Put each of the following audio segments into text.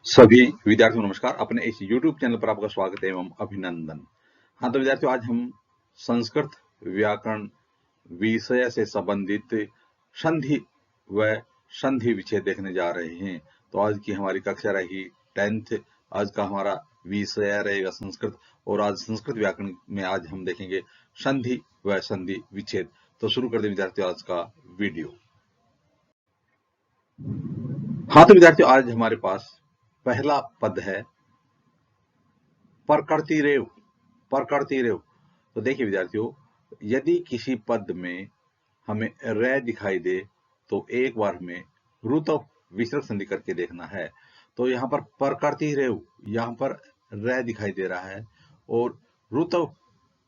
सभी विद्यार्थियों को नमस्कार। अपने इस YouTube चैनल पर आपका स्वागत एवं अभिनंदन। हाँ तो विद्यार्थियों, आज हम संस्कृत व्याकरण विषय से संबंधित संधि व संधि विच्छेद देखने जा रहे हैं। तो आज की हमारी कक्षा रहेगी 10th। आज का हमारा विषय रहेगा संस्कृत, और आज संस्कृत व्याकरण में आज हम देखेंगे संधि व संधि विच्छेद। तो शुरू कर दे विद्यार्थियों आज का वीडियो। हाँ तो विद्यार्थियों, आज हमारे पास पहला पद है परकर्तिरेव। परकर्तिरेव। तो देखिए विद्यार्थियों, यदि किसी पद में हमें रे दिखाई दे तो एक बार हमें रुत विसर्ग संधि करके देखना है। तो यहाँ पर परकर्तिरेव, यहाँ पर रे दिखाई दे रहा है, और रुत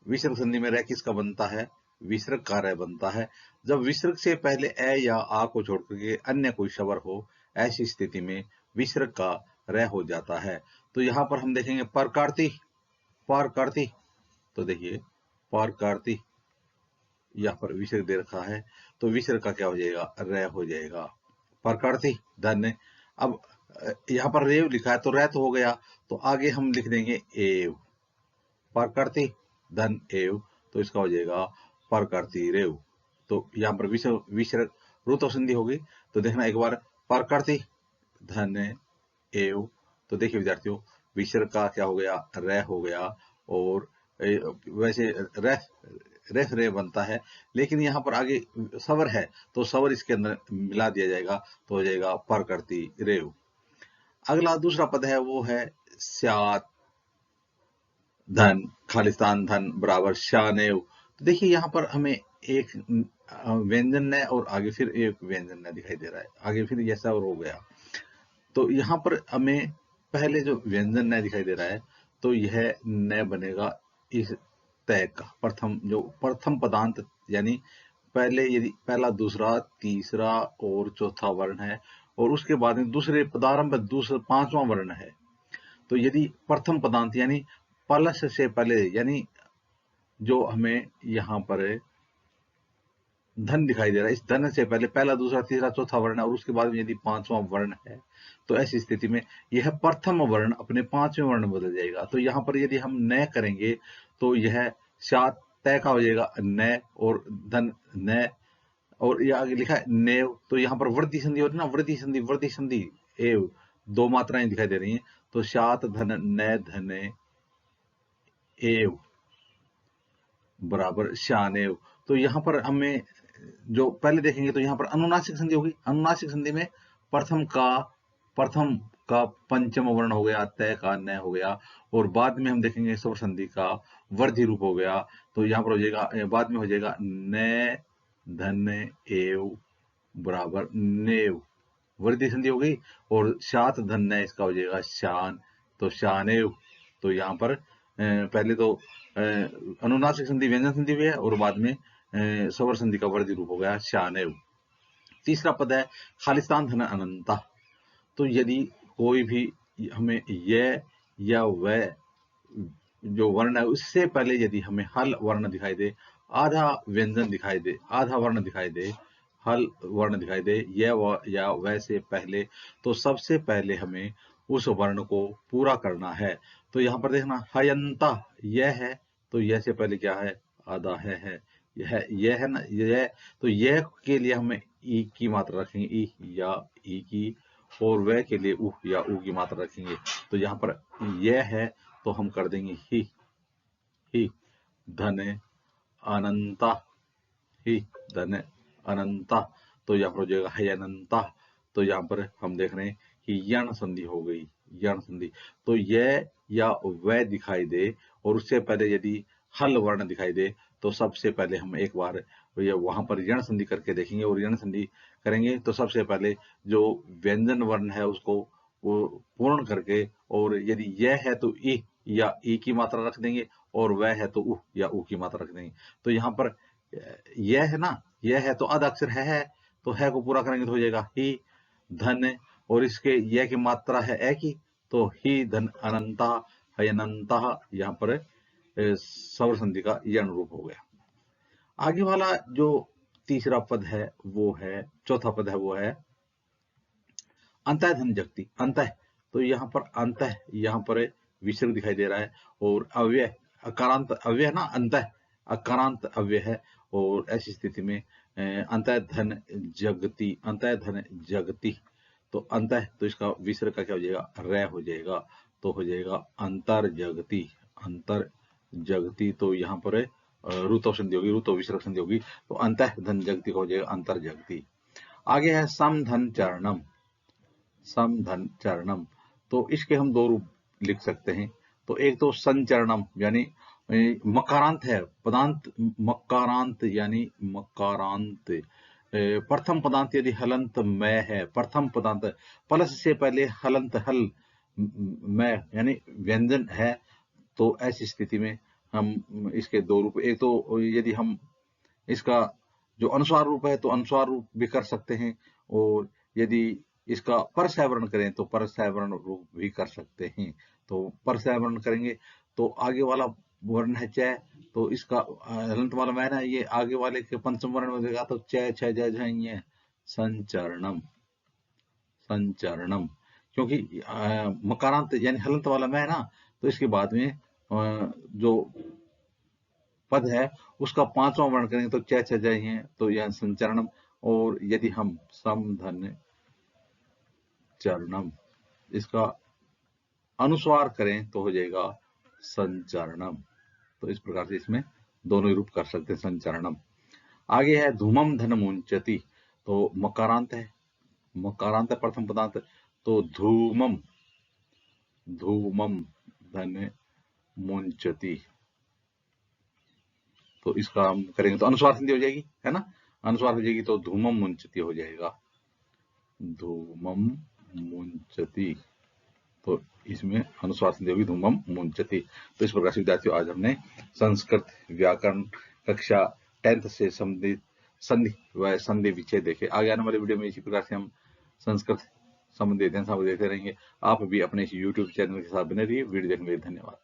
विसर्ग संधि में रे किसका बनता है? विसर्ग का रे बनता है। जब विसर्ग से पहले ए या आ को छोड़ करके अन्य कोई स्वर हो, ऐसी स्थिति में विसर्ग का रे हो जाता है। तो यहाँ पर हम देखेंगे परकर्ति, परकर्ति। तो देखिए परकर्ति, यहाँ पर विसर्ग दे रखा है, तो विसर्ग का क्या हो जाएगा? रे हो जाएगा। परकर्ति धन्य। अब यहाँ पर रेव लिखा है तो रे तो हो गया, तो आगे हम लिख देंगे एव। परकर्ति धन एव, तो इसका हो जाएगा परकर्ति रेव। तो यहाँ पर विसर्ग रुत संधि होगी। तो देखना एक बार, परकर्ति धन एव। तो देखिए विद्यार्थियों, विसर्ग का क्या हो गया? रे हो गया। और वैसे रेफ रे बनता है, लेकिन यहाँ पर आगे सवर है तो सवर इसके अंदर मिला दिया जाएगा, तो हो जाएगा परकर्ति रेव। अगला दूसरा पद है वो है स्यात धन खालिस्तान धन बराबर शानेव। तो देखिए यहाँ पर हमें एक व्यंजन न और आगे फिर एक व्यंजन न दिखाई दे रहा है, आगे फिर ऐसा और हो गया। तो यहाँ पर हमें पहले जो व्यंजन न दिखाई दे रहा है, तो यह न बनेगा इस तय का प्रथम पदांत, यानी पहले यदि पहला दूसरा तीसरा और चौथा वर्ण है, और उसके बाद में दूसरे पदारंभ दूसरा पांचवा वर्ण है, तो यदि प्रथम पदांत यानी पलस से पहले, यानी जो हमें यहाँ पर धन दिखाई दे रहा है, इस धन से पहले पहला दूसरा तीसरा चौथा वर्ण है, और उसके बाद में यदि पांचवा वर्ण है, तो ऐसी स्थिति में यह प्रथम वर्ण अपने पांचवें वर्ण में बदल जाएगा। तो यहाँ पर यदि हम न करेंगे तो यह सात तय का हो जाएगा न, और धन न, और ये आगे लिखा है नेव। तो यहाँ पर वृद्धि संधि हो रही है ना, वृद्धि संधि, वृद्धि संधि एव, दो मात्राएं दिखाई दे रही हैं। तो सात धन न धन एव बराबर शानेव। तो यहाँ पर हमें जो पहले देखेंगे तो यहाँ पर अनुनासिक संधि होगी। अनुनासिक संधि में प्रथम का पंचम वर्ण हो गया, तय का न हो गया, और बाद में हम देखेंगे स्वर संधि का वर्धि रूप हो गया। तो यहाँ पर हो जाएगा, बाद में हो जाएगा न धन एव बराबर नेव, वृद्धि संधि हो गई, और सात धन न इसका हो जाएगा शान, तो शानेव। तो यहाँ पर पहले तो अनुनासिक संधि व्यंजन संधि भी है, और बाद में स्वर संधि का वर्धि रूप हो गया शानेव। तीसरा पद है खालिस्तान धन अनंता। तो यदि कोई भी हमें यह या वह जो वर्ण है उससे पहले यदि हमें हल वर्ण दिखाई दे, आधा व्यंजन दिखाई दे, आधा वर्ण दिखाई दे, हल वर्ण दिखाई दे यह या वह से पहले, तो सबसे पहले हमें उस वर्ण को पूरा करना है। तो यहाँ पर देखना हयंता यह है, तो यह से पहले क्या है? आधा है यह है ना, यह। तो यह के लिए हमें ई की मात्रा रखेंगे, ई या ई की, और वह के लिए उ या उ की मात्रा रखेंगे। तो यहाँ पर यह है तो हम कर देंगे ही धन अनंता, ही धन अनंता। तो यहाँ पर हो जाएगा है अनंता। तो यहाँ पर हम देख रहे हैं कि यण संधि हो गई, यण संधि। तो यह या वह दिखाई दे और उससे पहले यदि हल वर्ण दिखाई दे, तो सबसे पहले हम एक बार वहां पर यण संधि करके देखेंगे, और यण संधि करेंगे तो सबसे पहले जो व्यंजन वर्ण है उसको वो पूर्ण करके, और यदि यह है तो ई या ई की मात्रा रख देंगे, और वह है तो उ या उ की मात्रा रख देंगे। तो यहाँ पर यह है ना, यह है तो आधा अक्षर है, तो है को पूरा करेंगे तो हो जाएगा ही धन, और इसके यह की मात्रा है ए की, तो ही धन अनंता है अनंता। यहाँ पर स्वर संधि का यह अनुरूप हो गया। आगे वाला जो तीसरा पद है वो है, चौथा पद है वो है अंतः धन जगती। अंतः, तो यहाँ पर अंतः, यहाँ पर विसर्ग दिखाई दे रहा है, और अव्यय, अकारांत अव्यय ना, अंतः अकारांत अव्यय है, और ऐसी स्थिति में अंतः धन जगति, अंतः धन जगति, तो अंतः, तो इसका विसर्ग का क्या हो जाएगा, रै हो जाएगा, तो हो जाएगा अंतर जगति, अंतर जगति। तो यहाँ पर रुतो संधि होगी, रुतो विसर्ग संधि होगी, तो अंतः धन जगति का हो जाएगा अंतर जगति। आगे है समधन चरणम, समधन चरणम, तो इसके हम दो रूप लिख सकते हैं। तो एक तो संचरणम, यानी मकारांत है, पदांत मकारांत, यानी मकारांत, प्रथम पदांत यदि हलंत मैं है, प्रथम पदांत प्लस से पहले हलंत हल मैं यानी व्यंजन है, तो ऐसी स्थिति में हम इसके दो रूप, एक तो यदि हम इसका जो अनुस्वार रूप है तो अनुस्वार रूप भी कर सकते हैं, और यदि इसका परसवर्ण करें तो परसवर्ण रूप भी कर सकते हैं। तो परसवर्ण करेंगे तो आगे वाला वर्ण है च, तो इसका हलंत वाला मैं ना, ये आगे वाले के पंचम वर्ण में देगा, तो च छ ज झ ञ संचरणम, संचरणम, क्योंकि मकारांत यानी हलंत वाला मैं ना, तो इसके बाद में जो पद है उसका पांचवा वर्ण करेंगे तो च छ ज ञ, तो यह संचरणम। और यदि हम समधन चरणम इसका अनुस्वार करें तो हो जाएगा संचरणम। तो इस प्रकार से इसमें दोनों ही रूप कर सकते हैं, संचरणम। आगे है धूमम धन मुंचति, तो मकारांत है, मकारांत है प्रथम पदांत, तो धूमम, धूमम धन मुंचति, तो इसका हम करेंगे तो अनुस्वार संधि हो जाएगी, है ना, अनुस्वार हो जाएगी, तो धूमम मुंचति हो जाएगा, धूमम मुंचति, तो इसमें अनुस्वार संधि होगी, धूमम मुंचति। तो इस प्रकार से विद्यार्थियों आज हमने संस्कृत व्याकरण कक्षा 10th से संबंधित संधि व संधि विच्छेद देखे। आगे आने वाले वीडियो में इसी प्रकार से हम संस्कृत संबंधित देखते रहेंगे। आप भी अपने इस YouTube चैनल के साथ बने रहिए। वीडियो देखने के लिए धन्यवाद।